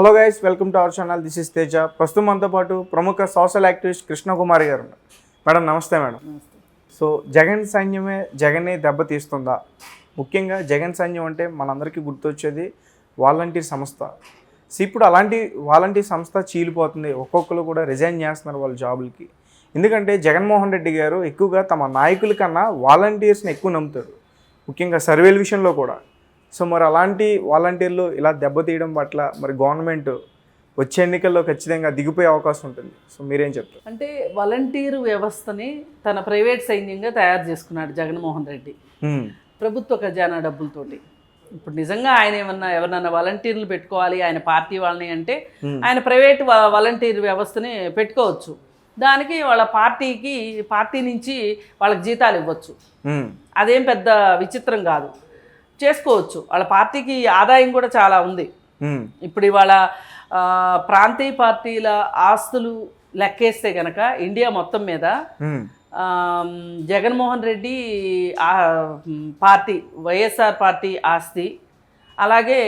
Hello guys, welcome to our channel. This is Teja. ప్రస్తుతం మనతో పాటు ప్రముఖ సోషల్ యాక్టివిస్ట్ కృష్ణకుమారి గారు ఉన్నారు. మేడం నమస్తే. మేడం సో జగన్ సైన్యమే జగన్ని దెబ్బతీస్తుందా? ముఖ్యంగా జగన్ సైన్యం అంటే మనందరికీ గుర్తొచ్చేది వాలంటీర్ సంస్థ. సో ఇప్పుడు అలాంటి వాలంటీర్ సంస్థ చీలిపోతుంది. ఒక్కొక్కరు కూడా రిజైన్ చేస్తున్నారు వాళ్ళ జాబులకి. ఎందుకంటే జగన్మోహన్ రెడ్డి గారు ఎక్కువగా తమ నాయకుల కన్నా వాలంటీర్స్ని ఎక్కువ నమ్ముతారు, ముఖ్యంగా సర్వేల విషయంలో కూడా. సో మరి అలాంటి వాలంటీర్లు ఇలా దెబ్బతీయడం పట్ల మరి గవర్నమెంట్ వచ్చే ఎన్నికల్లో ఖచ్చితంగా దిగిపోయే అవకాశం ఉంటుంది. సో మీరేం చెప్తారు? అంటే వాలంటీరు వ్యవస్థని తన ప్రైవేట్ సైన్యంగా తయారు చేసుకున్నాడు జగన్మోహన్ రెడ్డి ప్రభుత్వ ఖజానా డబ్బులతోటి. ఇప్పుడు నిజంగా ఆయన ఎవరన్నా వాలంటీర్లు పెట్టుకోవాలి ఆయన పార్టీ వాళ్ళని అంటే ఆయన ప్రైవేట్ వాలంటీర్ వ్యవస్థని పెట్టుకోవచ్చు. దానికి వాళ్ళ పార్టీ నుంచి వాళ్ళకి జీతాలు ఇవ్వచ్చు. అదేం పెద్ద విచిత్రం కాదు, చేసుకోవచ్చు. వాళ్ళ పార్టీకి ఆదాయం కూడా చాలా ఉంది. ఇప్పుడు ఇవాళ ప్రాంతీయ పార్టీల ఆస్తులు లెక్కేస్తే కనుక ఇండియా మొత్తం మీద జగన్మోహన్ రెడ్డి పార్టీ వైఎస్ఆర్ పార్టీ ఆస్తి, అలాగే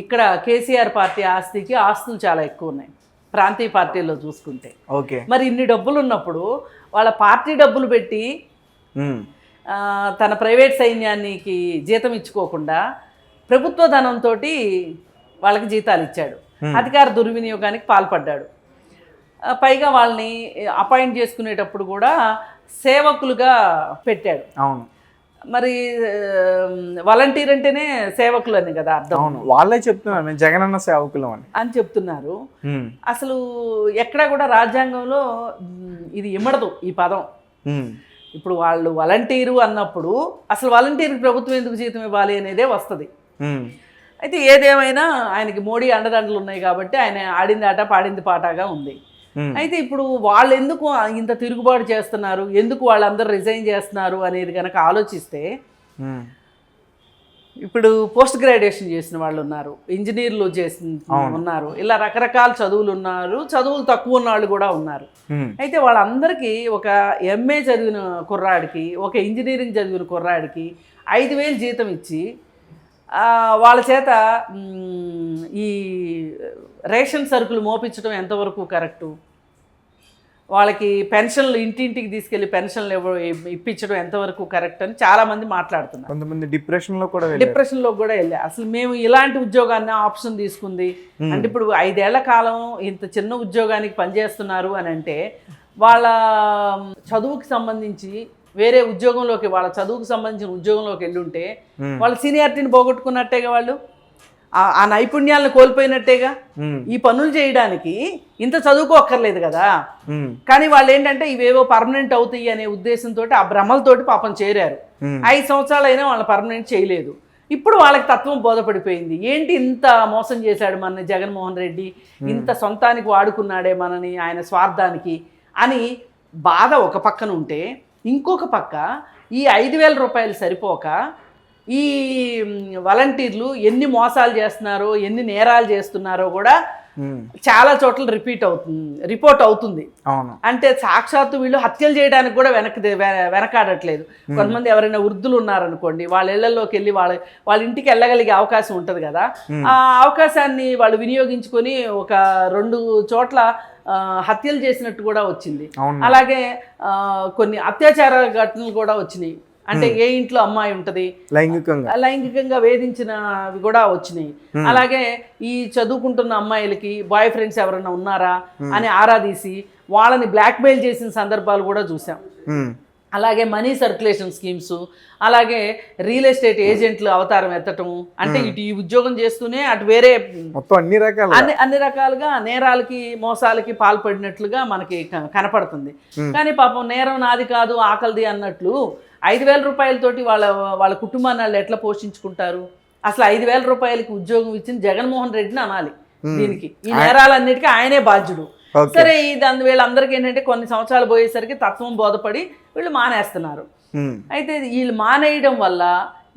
ఇక్కడ కేసీఆర్ పార్టీ ఆస్తులు చాలా ఎక్కువ ఉన్నాయి ప్రాంతీయ పార్టీల్లో చూసుకుంటే. ఓకే, మరి ఇన్ని డబ్బులు ఉన్నప్పుడు వాళ్ళ పార్టీ డబ్బులు పెట్టి తన ప్రైవేట్ సైన్యానికి జీతం ఇచ్చుకోకుండా ప్రభుత్వ ధనంతో వాళ్ళకి జీతాలు ఇచ్చాడు. అధికార దుర్వినియోగానికి పాల్పడ్డాడు. పైగా వాళ్ళని అపాయింట్ చేసుకునేటప్పుడు కూడా సేవకులుగా పెట్టాడు. అవును, మరి వాలంటీర్ అంటేనే సేవకులు అని కదా అర్థం. అవును, వాళ్ళే చెప్తున్నారు మేము జగనన్న సేవకులు అని చెప్తున్నారు. అసలు ఎక్కడా కూడా రాజ్యాంగంలో ఇది ఇమ్మడదు ఈ పదం. ఇప్పుడు వాళ్ళు వాలంటీరు అన్నప్పుడు అసలు వాలంటీర్కి ప్రభుత్వం ఎందుకు జీతం ఇవ్వాలి అనేదే వస్తుంది. అయితే ఏదేమైనా ఆయనకి మోడీ అండదండలు ఉన్నాయి కాబట్టి ఆయన ఆడింది ఆట పాడింది పాటగా ఉంది. అయితే ఇప్పుడు వాళ్ళు ఎందుకు ఇంత తిరుగుబాటు చేస్తున్నారు, ఎందుకు వాళ్ళందరూ రిజైన్ చేస్తున్నారు అనేది కనుక ఆలోచిస్తే, ఇప్పుడు పోస్ట్ గ్రాడ్యుయేషన్ చేసిన వాళ్ళు ఉన్నారు, ఇంజనీర్లు ఉన్నారు, ఇలా రకరకాల చదువులు ఉన్నారు, చదువులు తక్కువ ఉన్న వాళ్ళు కూడా ఉన్నారు. అయితే వాళ్ళందరికీ ఒక ఎంఏ చదివిన కుర్రాడికి, ఒక ఇంజనీరింగ్ చదివిన కుర్రాడికి 5,000 జీతం ఇచ్చి వాళ్ళ చేత ఈ రేషన్ సరుకులు మోపించడం ఎంతవరకు కరెక్టు, వాళ్ళకి పెన్షన్లు ఇంటింటికి తీసుకెళ్లి పెన్షన్లు ఇప్పించడం ఎంతవరకు కరెక్ట్ అని చాలామంది మాట్లాడుతున్నారు. కొంతమంది డిప్రెషన్లో కూడా వెళ్ళారు. అసలు మేము ఇలాంటి ఉద్యోగాన్ని ఆప్షన్ తీసుకుంది అంటే, ఇప్పుడు 5 ఏళ్ల కాలం ఇంత చిన్న ఉద్యోగానికి పనిచేస్తున్నారు అని అంటే వాళ్ళ చదువుకి సంబంధించి వేరే ఉద్యోగంలోకి, వాళ్ళ చదువుకు సంబంధించిన ఉద్యోగంలోకి వెళ్ళి ఉంటే వాళ్ళ సీనియారిటీని పోగొట్టుకున్నట్టేగా, వాళ్ళు ఆ నైపుణ్యాలను కోల్పోయినట్టేగా. ఈ పనులు చేయడానికి ఇంత చదువుకోక్కర్లేదు కదా. కానీ వాళ్ళు ఏంటంటే ఇవేవో పర్మనెంట్ అవుతాయి అనే ఉద్దేశంతో ఆ భ్రమలతోటి పాపం చేరారు. 5 సంవత్సరాలు అయినా వాళ్ళ పర్మనెంట్ చేయలేదు. ఇప్పుడు వాళ్ళకి తత్వం బోధపడిపోయింది. ఏంటి ఇంత మోసం చేశాడు మనని జగన్మోహన్ రెడ్డి, ఇంత సొంతానికి వాడుకున్నాడే మనని ఆయన స్వార్థానికి అని బాధ ఒక పక్కన ఉంటే, ఇంకొక పక్క ఈ 5,000 రూపాయలు సరిపోక ఈ వాలంటీర్లు ఎన్ని మోసాలు చేస్తున్నారో, ఎన్ని నేరాలు చేస్తున్నారో కూడా చాలా చోట్ల రిపోర్ట్ అవుతుంది. అంటే సాక్షాత్తు వీళ్ళు హత్యలు చేయడానికి కూడా వెనకాడట్లేదు. కొంతమంది ఎవరైనా వృద్ధులు ఉన్నారనుకోండి, వాళ్ళ ఇళ్లలోకి వెళ్ళి వాళ్ళ ఇంటికి వెళ్ళగలిగే అవకాశం ఉంటుంది కదా. ఆ అవకాశాన్ని వాళ్ళు వినియోగించుకొని ఒక 2 చోట్ల హత్యలు చేసినట్టు కూడా వచ్చింది. అలాగే కొన్ని అత్యాచార ఘటనలు కూడా వచ్చినాయి. అంటే ఏ ఇంట్లో అమ్మాయి ఉంటది లైంగికంగా వేధించినవి కూడా వచ్చినాయి. అలాగే ఈ చదువుకుంటున్న అమ్మాయిలకి బాయ్ ఫ్రెండ్స్ ఎవరైనా ఉన్నారా అని ఆరాధీసి వాళ్ళని బ్లాక్మెయిల్ చేసిన సందర్భాలు కూడా చూసాం. అలాగే మనీ సర్క్యులేషన్ స్కీమ్స్, అలాగే రియల్ ఎస్టేట్ ఏజెంట్లు అవతారం ఎత్తటము, అంటే ఇటు ఈ ఉద్యోగం చేస్తూనే అటు వేరే అన్ని రకాలుగా నేరాలకి మోసాలకి పాల్పడినట్లుగా మనకి కనపడుతుంది. కానీ పాపం నేరం నాది కాదు ఆకలిది అన్నట్లు 5,000 రూపాయలతోటి వాళ్ళ కుటుంబాన్ని వాళ్ళు ఎట్లా పోషించుకుంటారు? అసలు 5,000 రూపాయలకి ఉద్యోగం ఇచ్చిన జగన్మోహన్ రెడ్డిని అనాలి. దీనికి ఈ నేరాలన్నిటికీ ఆయనే బాధ్యుడు. సరే, వీళ్ళందరికీ ఏంటంటే కొన్ని సంవత్సరాలు పోయేసరికి తత్వం బోధపడి వీళ్ళు మానేస్తున్నారు. అయితే వీళ్ళు మానేయడం వల్ల,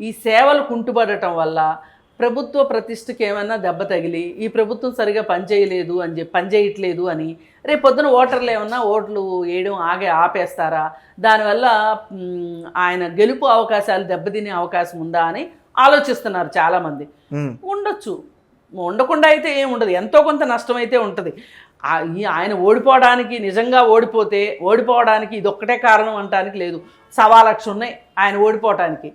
ఈ సేవలు కుంటుపడటం వల్ల ప్రభుత్వ ప్రతిష్టకి ఏమైనా దెబ్బ తగిలి ఈ ప్రభుత్వం సరిగా పనిచేయట్లేదు అని రేపు పొద్దున ఓటర్లు ఏమన్నా ఓట్లు వేయడం ఆపేస్తారా, దానివల్ల ఆయన గెలుపు అవకాశాలు దెబ్బతినే అవకాశం ఉందా అని ఆలోచిస్తున్నారు చాలామంది. ఉండొచ్చు, ఉండకుండా అయితే ఏం ఉండదు, ఎంతో కొంత నష్టం అయితే ఉంటుంది. ఆయన ఓడిపోవడానికి, నిజంగా ఓడిపోవడానికి ఇది ఒక్కటే కారణం అనడానికి లేదు. 1,00,000 ఉన్నాయి ఆయన ఓడిపోవటానికి.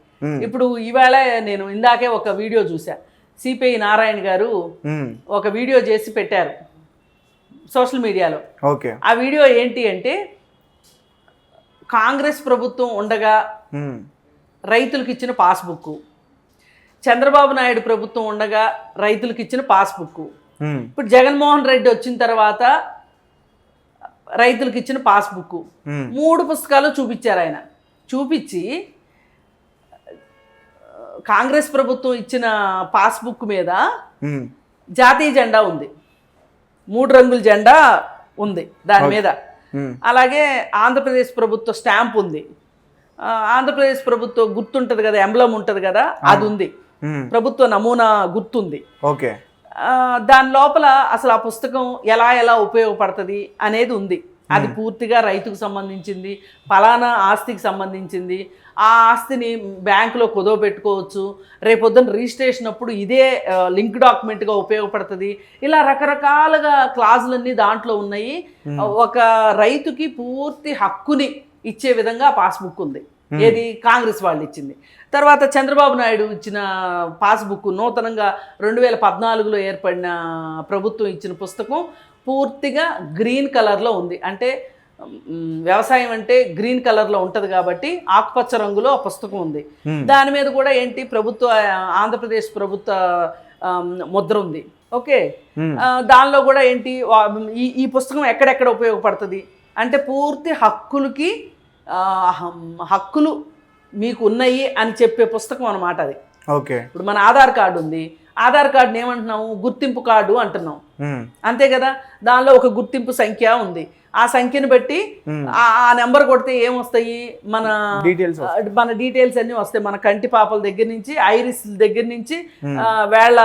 ఇప్పుడు ఈవేళ నేను ఇందాకే ఒక వీడియో చూసా, సిపిఐ నారాయణ గారు ఒక వీడియో చేసి పెట్టారు సోషల్ మీడియాలో. ఓకే, ఆ వీడియో ఏంటి అంటే, కాంగ్రెస్ ప్రభుత్వం ఉండగా రైతులకు ఇచ్చిన పాస్బుక్, చంద్రబాబు నాయుడు ప్రభుత్వం ఉండగా రైతులకు ఇచ్చిన పాస్బుక్, ఇప్పుడు జగన్మోహన్ రెడ్డి వచ్చిన తర్వాత రైతులకు ఇచ్చిన పాస్బుక్, 3 పుస్తకాలు చూపించారు ఆయన. చూపించి కాంగ్రెస్ ప్రభుత్వం ఇచ్చిన పాస్బుక్ మీద జాతీయ జెండా ఉంది, 3 రంగుల జెండా ఉంది దాని మీద. అలాగే ఆంధ్రప్రదేశ్ ప్రభుత్వ స్టాంప్ ఉంది, ఆంధ్రప్రదేశ్ ప్రభుత్వ గుర్తుంటుంది కదా, ఎంబ్లం ఉంటుంది కదా, అది ఉంది, ప్రభుత్వ నమూనా గుర్తుంది. ఓకే, దాని లోపల అసలు ఆ పుస్తకం ఎలా ఉపయోగపడుతుంది అనేది ఉంది. అది పూర్తిగా రైతుకు సంబంధించింది, ఫలానా ఆస్తికి సంబంధించింది. ఆ ఆస్తిని బ్యాంకులో కుదవబెట్టుకోవచ్చు, రేపొద్దున రిజిస్ట్రేషన్ అప్పుడు ఇదే లింక్ డాక్యుమెంట్గా ఉపయోగపడుతుంది. ఇలా రకరకాలుగా క్లాజులన్నీ దాంట్లో ఉన్నాయి. ఒక రైతుకి పూర్తి హక్కుని ఇచ్చే విధంగా పాస్బుక్ ఉంది. ఏది కాంగ్రెస్ వాళ్ళు ఇచ్చింది. తర్వాత చంద్రబాబు నాయుడు ఇచ్చిన పాస్బుక్, నూతనంగా 2014లో ఏర్పడిన ప్రభుత్వం ఇచ్చిన పుస్తకం పూర్తిగా గ్రీన్ కలర్లో ఉంది. అంటే వ్యవసాయం అంటే గ్రీన్ కలర్లో ఉంటుంది కాబట్టి ఆకుపచ్చ రంగులో ఆ పుస్తకం ఉంది. దాని మీద కూడా ఏంటి, ఆంధ్రప్రదేశ్ ప్రభుత్వ ముద్ర ఉంది. ఓకే, దానిలో కూడా ఏంటి, ఈ పుస్తకం ఎక్కడెక్కడ ఉపయోగపడుతుంది అంటే పూర్తి హక్కులు మీకు ఉన్నాయి అని చెప్పే పుస్తకం అన్నమాట అది. ఓకే, ఇప్పుడు మన ఆధార్ కార్డు ఉంది, ఆధార్ కార్డుని ఏమంటున్నాము, గుర్తింపు కార్డు అంటున్నాం, అంతే కదా. దానిలో ఒక గుర్తింపు సంఖ్య ఉంది, ఆ సంఖ్యను బట్టి ఆ నెంబర్ కొడితే ఏమొస్తాయి, మన డీటెయిల్స్ అన్నీ వస్తాయి. మన కంటి పాపల దగ్గర నుంచి, ఐరిస్ దగ్గర నుంచి, వేళ్ళ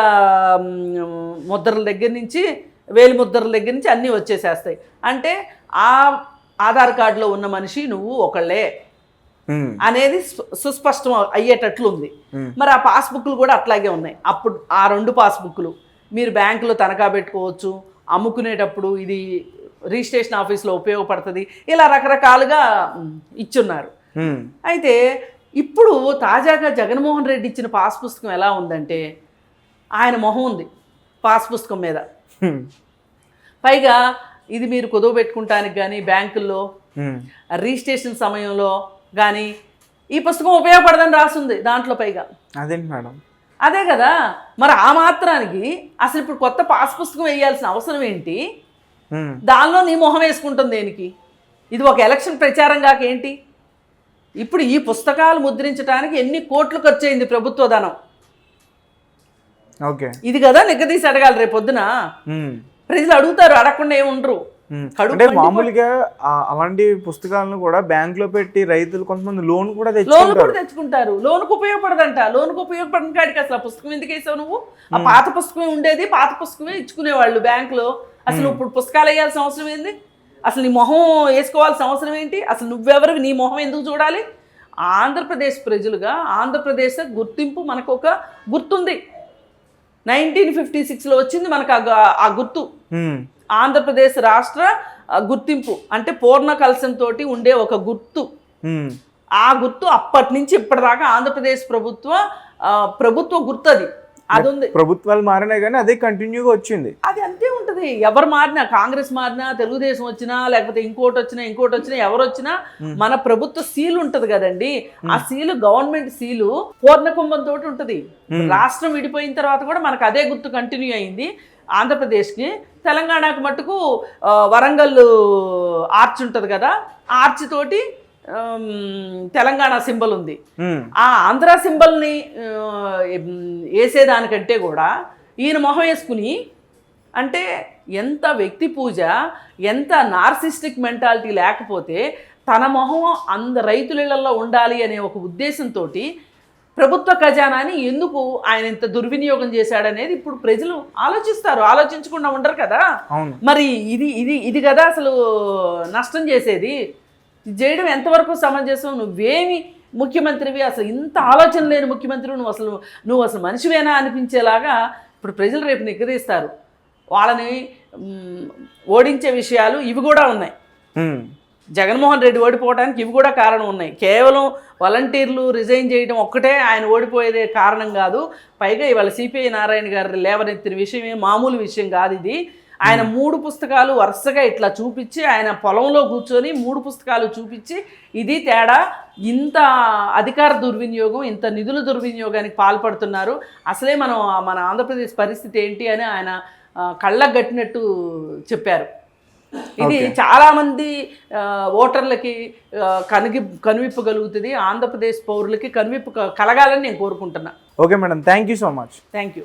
ముద్రల దగ్గర నుంచి, వేలి ముద్రల దగ్గర నుంచి అన్నీ వచ్చేసేస్తాయి. అంటే ఆ ఆధార్ కార్డులో ఉన్న మనిషి నువ్వు ఒకళ్ళే అనేది సుస్పష్టం అయ్యేటట్లు ఉంది. మరి ఆ పాస్బుక్లు కూడా అట్లాగే ఉన్నాయి. అప్పుడు ఆ 2 పాస్బుక్లు మీరు బ్యాంకులో తనఖా పెట్టుకోవచ్చు, అమ్ముకునేటప్పుడు ఇది రిజిస్ట్రేషన్ ఆఫీస్లో ఉపయోగపడుతుంది, ఇలా రకరకాలుగా ఇచ్చున్నారు. అయితే ఇప్పుడు తాజాగా జగన్మోహన్ రెడ్డి ఇచ్చిన పాస్ పుస్తకం ఎలా ఉందంటే, ఆయన మొహం ఉంది పాస్ పుస్తకం మీద. పైగా ఇది మీరు కుదువ పెట్టుకుంటానికి కానీ, బ్యాంకుల్లో రిజిస్ట్రేషన్ సమయంలో కానీ ఈ పుస్తకం ఉపయోగపడదని రాస్తుంది దాంట్లో. పైగా అదేంటి మేడం, అదే కదా. మరి ఆ మాత్రానికి అసలు ఇప్పుడు కొత్త పాస్ పుస్తకం వేయాల్సిన అవసరం ఏంటి? దానిలో నీ మొహం వేసుకుంటుంది దేనికి? ఇది ఒక ఎలక్షన్ ప్రచారం కాక ఏంటి? ఇప్పుడు ఈ పుస్తకాలు ముద్రించడానికి ఎన్ని కోట్లు ఖర్చు అయింది ప్రభుత్వ ధనం? ఓకే, ఇది కదా నిగ్గదీసి అడగాలి. రేపు పొద్దున ప్రజలు అడుగుతారు, అడగకుండా ఏముండరు. అంటే మామూలుగా అలాంటి పుస్తకాలను కూడా బ్యాంక్ లో పెట్టి రైతులు కొంతమంది లోన్ కూడా తెచ్చుకుంటారు. లోన్కు ఉపయోగపడదంట. లోన్కు ఉపయోగపడిన కాడికి అసలు ఆ పుస్తకం ఎందుకు వేసావు నువ్వు? ఆ పాత పుస్తకమే ఉండేది, పాత పుస్తకమే ఇచ్చుకునేవాళ్ళు బ్యాంకులో. అసలు ఇప్పుడు పుస్తకాలు వేయాల్సిన అవసరం ఏంది? అసలు నీ మొహం వేసుకోవాల్సిన అవసరం ఏంటి? అసలు నువ్వెవరు, నీ మొహం ఎందుకు చూడాలి? ఆంధ్రప్రదేశ్ ప్రజలుగా ఆంధ్రప్రదేశ్ గుర్తింపు మనకు ఒక గుర్తుంది. 1956లో వచ్చింది మనకు ఆ గుర్తు. ఆంధ్రప్రదేశ్ రాష్ట్ర గుర్తింపు అంటే పూర్ణ కలశంతో ఉండే ఒక గుర్తు. ఆ గుర్తు అప్పటి నుంచి ఇప్పటిదాకా ఆంధ్రప్రదేశ్ ప్రభుత్వ గుర్తు అది ఉంది. ప్రభుత్వాలు మారినా కానీ అదే కంటిన్యూగా వచ్చింది. అది అంతే ఉంటుంది. ఎవరు మారినా, కాంగ్రెస్ మారినా, తెలుగుదేశం వచ్చినా, లేకపోతే ఇంకోటి వచ్చినా ఎవరు వచ్చినా మన ప్రభుత్వ సీల్ ఉంటది కదండి. ఆ సీలు గవర్నమెంట్ సీలు పూర్ణకుంభంతో ఉంటుంది. రాష్ట్రం విడిపోయిన తర్వాత కూడా మనకు అదే గుర్తు కంటిన్యూ అయింది. ఆంధ్రప్రదేశ్కి, తెలంగాణకు మట్టుకు వరంగల్ ఆర్చ్ ఉంటుంది కదా, ఆర్చ్ తోటి తెలంగాణ సింబల్ ఉంది. ఆ ఆంధ్ర సింబల్ని వేసేదానికంటే కూడా ఈయన మొహం వేసుకుని, అంటే ఎంత వ్యక్తి పూజ, ఎంత నార్సిస్టిక్ మెంటాలిటీ లేకపోతే తన మొహం రైతులలో ఉండాలి అనే ఒక ఉద్దేశంతో ప్రభుత్వ ఖజానాని ఎందుకు ఆయన ఇంత దుర్వినియోగం చేశాడనేది ఇప్పుడు ప్రజలు ఆలోచిస్తారు. ఆలోచించకుండా ఉండరు కదా. మరి ఇది కదా అసలు నష్టం చేసేది. చేయడం ఎంతవరకు సమంజసం? నువ్వేమి ముఖ్యమంత్రివి, అసలు ఇంత ఆలోచన లేని ముఖ్యమంత్రి, నువ్వు అసలు మనిషివేనా అనిపించేలాగా ఇప్పుడు ప్రజలు రేపు నిగ్గదీస్తారు, వాళ్ళని ఓడించే విషయాలు ఇవి కూడా ఉన్నాయి. జగన్మోహన్ రెడ్డి ఓడిపోవడానికి ఇవి కూడా కారణం ఉన్నాయి. కేవలం వాలంటీర్లు రిజైన్ చేయడం ఒక్కటే ఆయన ఓడిపోయేదే కారణం కాదు. పైగా ఇవాళ సిపిఐ నారాయణ గారు లేవనెత్తిన విషయం మామూలు విషయం కాదు ఇది. ఆయన 3 పుస్తకాలు వరుసగా ఇట్లా చూపించి, ఆయన పొలంలో కూర్చొని 3 పుస్తకాలు చూపించి ఇది తేడా, ఇంత అధికార దుర్వినియోగం, ఇంత నిధుల దుర్వినియోగానికి పాల్పడుతున్నారు, అసలే మన ఆంధ్రప్రదేశ్ పరిస్థితి ఏంటి అని ఆయన కళ్ళకు కట్టినట్టు చెప్పారు. ఇది చాలామంది ఓటర్లకి కనువిప్పు కలుగుతుంది, ఆంధ్రప్రదేశ్ పౌరులకి కనువిప్పు కలగాలని నేను కోరుకుంటున్నా. Okay madam, thank you so much. Thank you.